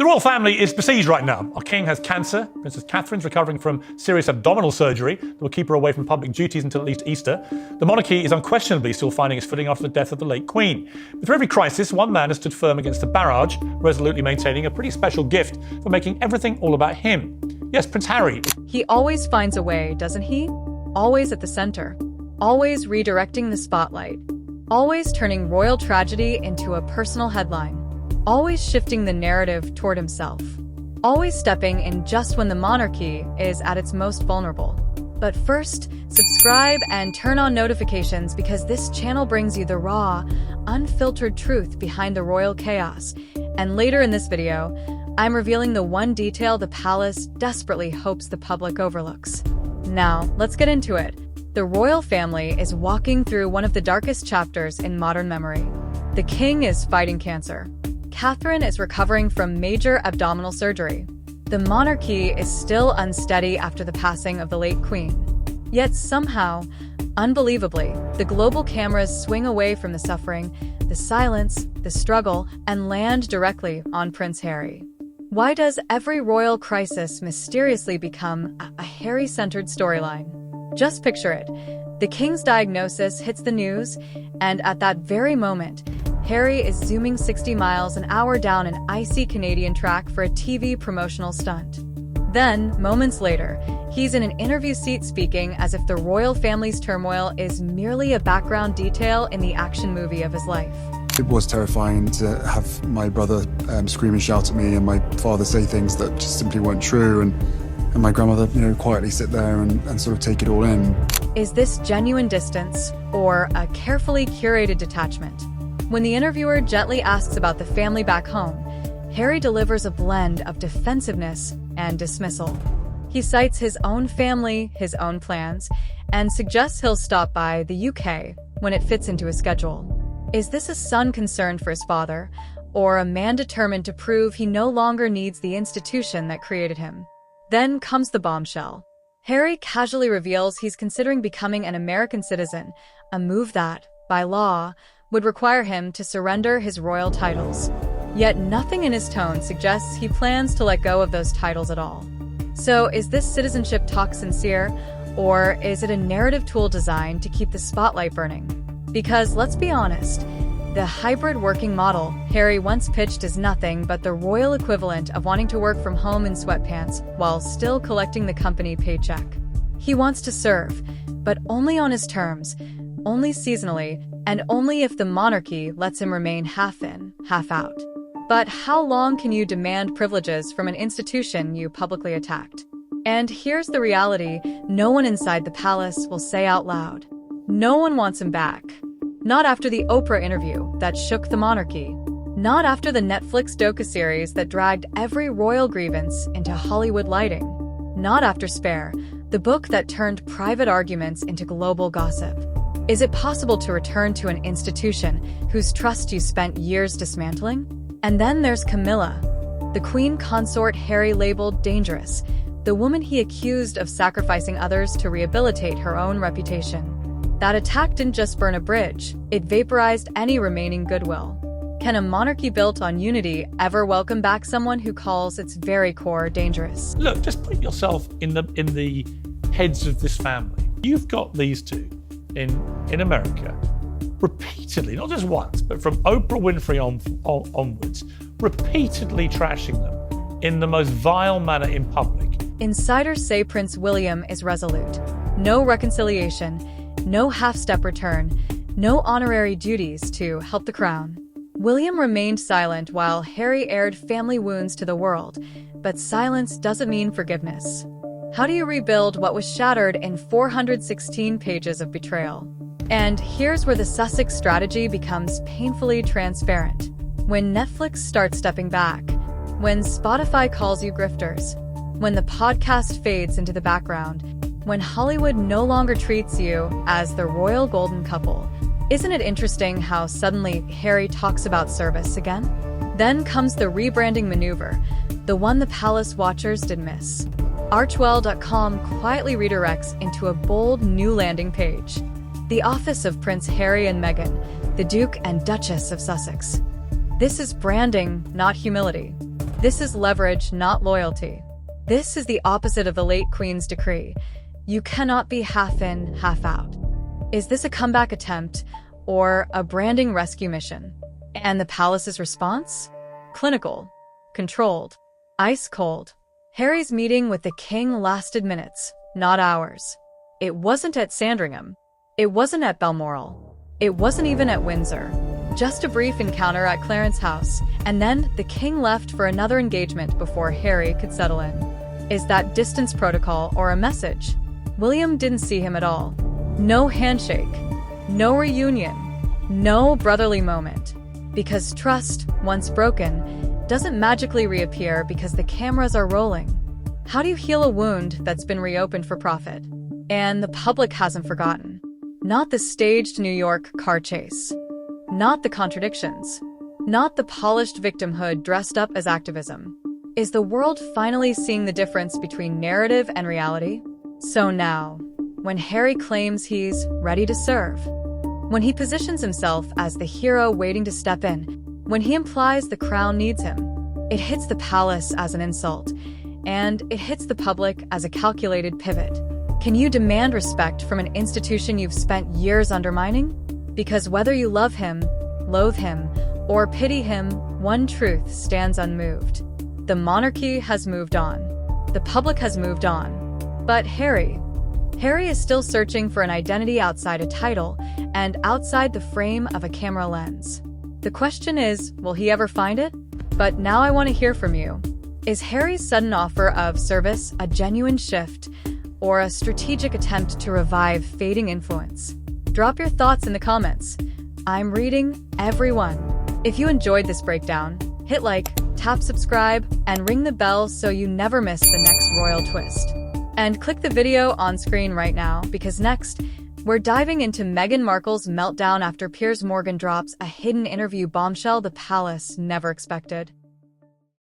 The royal family is besieged right now. Our king has cancer. Princess Catherine's recovering from serious abdominal surgery that will keep her away from public duties until at least Easter. The monarchy is unquestionably still finding its footing after the death of the late Queen. But through every crisis, one man has stood firm against the barrage, resolutely maintaining a pretty special gift for making everything all about him. Yes, Prince Harry. He always finds a way, doesn't he? Always at the center. Always redirecting the spotlight. Always turning royal tragedy into a personal headline. Always shifting the narrative toward himself. Always stepping in just when the monarchy is at its most vulnerable. But first, subscribe and turn on notifications because this channel brings you the raw, unfiltered truth behind the royal chaos. And later in this video, I'm revealing the one detail the palace desperately hopes the public overlooks. Now, let's get into it. The royal family is walking through one of the darkest chapters in modern memory. The king is fighting cancer. Catherine is recovering from major abdominal surgery. The monarchy is still unsteady after the passing of the late queen. Yet somehow, unbelievably, the global cameras swing away from the suffering, the silence, the struggle, and land directly on Prince Harry. Why does every royal crisis mysteriously become a Harry-centered storyline? Just picture it. The king's diagnosis hits the news, and at that very moment, Harry is zooming 60 miles an hour down an icy Canadian track for a TV promotional stunt. Then, moments later, he's in an interview seat speaking as if the royal family's turmoil is merely a background detail in the action movie of his life. It was terrifying to have my brother scream and shout at me and my father say things that just simply weren't true and my grandmother, quietly sit there and sort of take it all in. Is this genuine distance or a carefully curated detachment? When the interviewer gently asks about the family back home, Harry delivers a blend of defensiveness and dismissal. He cites his own family, his own plans, and suggests he'll stop by the UK when it fits into his schedule. Is this a son concerned for his father, or a man determined to prove he no longer needs the institution that created him? Then comes the bombshell. Harry casually reveals he's considering becoming an American citizen, a move that, by law, would require him to surrender his royal titles. Yet nothing in his tone suggests he plans to let go of those titles at all. So is this citizenship talk sincere, or is it a narrative tool designed to keep the spotlight burning? Because let's be honest, the hybrid working model Harry once pitched is nothing but the royal equivalent of wanting to work from home in sweatpants while still collecting the company paycheck. He wants to serve, but only on his terms, only seasonally, and only if the monarchy lets him remain half in, half out. But how long can you demand privileges from an institution you publicly attacked? And here's the reality no one inside the palace will say out loud. No one wants him back. Not after the Oprah interview that shook the monarchy. Not after the Netflix docuseries that dragged every royal grievance into Hollywood lighting. Not after Spare, the book that turned private arguments into global gossip. Is it possible to return to an institution whose trust you spent years dismantling? And then there's Camilla, the queen consort Harry labeled dangerous, the woman he accused of sacrificing others to rehabilitate her own reputation. That attack didn't just burn a bridge, it vaporized any remaining goodwill. Can a monarchy built on unity ever welcome back someone who calls its very core dangerous? Look, just put yourself in the heads of this family. You've got these two in America repeatedly, not just once, but from Oprah Winfrey onwards, repeatedly trashing them in the most vile manner in public. Insiders say Prince William is resolute. No reconciliation, no half-step return, no honorary duties to help the crown. William remained silent while Harry aired family wounds to the world, but silence doesn't mean forgiveness. How do you rebuild what was shattered in 416 pages of betrayal? And here's where the Sussex strategy becomes painfully transparent. When Netflix starts stepping back, when Spotify calls you grifters, when the podcast fades into the background, when Hollywood no longer treats you as the royal golden couple, isn't it interesting how suddenly Harry talks about service again? Then comes the rebranding maneuver, the one the palace watchers did miss. Archewell.com quietly redirects into a bold new landing page. The office of Prince Harry and Meghan, the Duke and Duchess of Sussex. This is branding, not humility. This is leverage, not loyalty. This is the opposite of the late Queen's decree. You cannot be half in, half out. Is this a comeback attempt or a branding rescue mission? And the palace's response? Clinical, controlled, ice cold. Harry's meeting with the king lasted minutes, not hours. It wasn't at Sandringham. It wasn't at Balmoral. It wasn't even at Windsor. Just a brief encounter at Clarence House, and then the king left for another engagement before Harry could settle in. Is that distance protocol or a message? William didn't see him at all. No handshake, no reunion, no brotherly moment. Because trust, once broken, doesn't magically reappear because the cameras are rolling. How do you heal a wound that's been reopened for profit? And the public hasn't forgotten. Not the staged New York car chase. Not the contradictions. Not the polished victimhood dressed up as activism. Is the world finally seeing the difference between narrative and reality? So now, when Harry claims he's ready to serve, when he positions himself as the hero waiting to step in, when he implies the crown needs him, it hits the palace as an insult, and it hits the public as a calculated pivot. Can you demand respect from an institution you've spent years undermining? Because whether you love him, loathe him, or pity him, one truth stands unmoved. The monarchy has moved on. The public has moved on. But Harry is still searching for an identity outside a title and outside the frame of a camera lens. The question is, will he ever find it? But now I want to hear from you. Is Harry's sudden offer of service a genuine shift or a strategic attempt to revive fading influence? Drop your thoughts in the comments. I'm reading everyone. If you enjoyed this breakdown, hit like, tap subscribe, and ring the bell so you never miss the next royal twist. And click the video on screen right now, because next, we're diving into Meghan Markle's meltdown after Piers Morgan drops a hidden interview bombshell the palace never expected.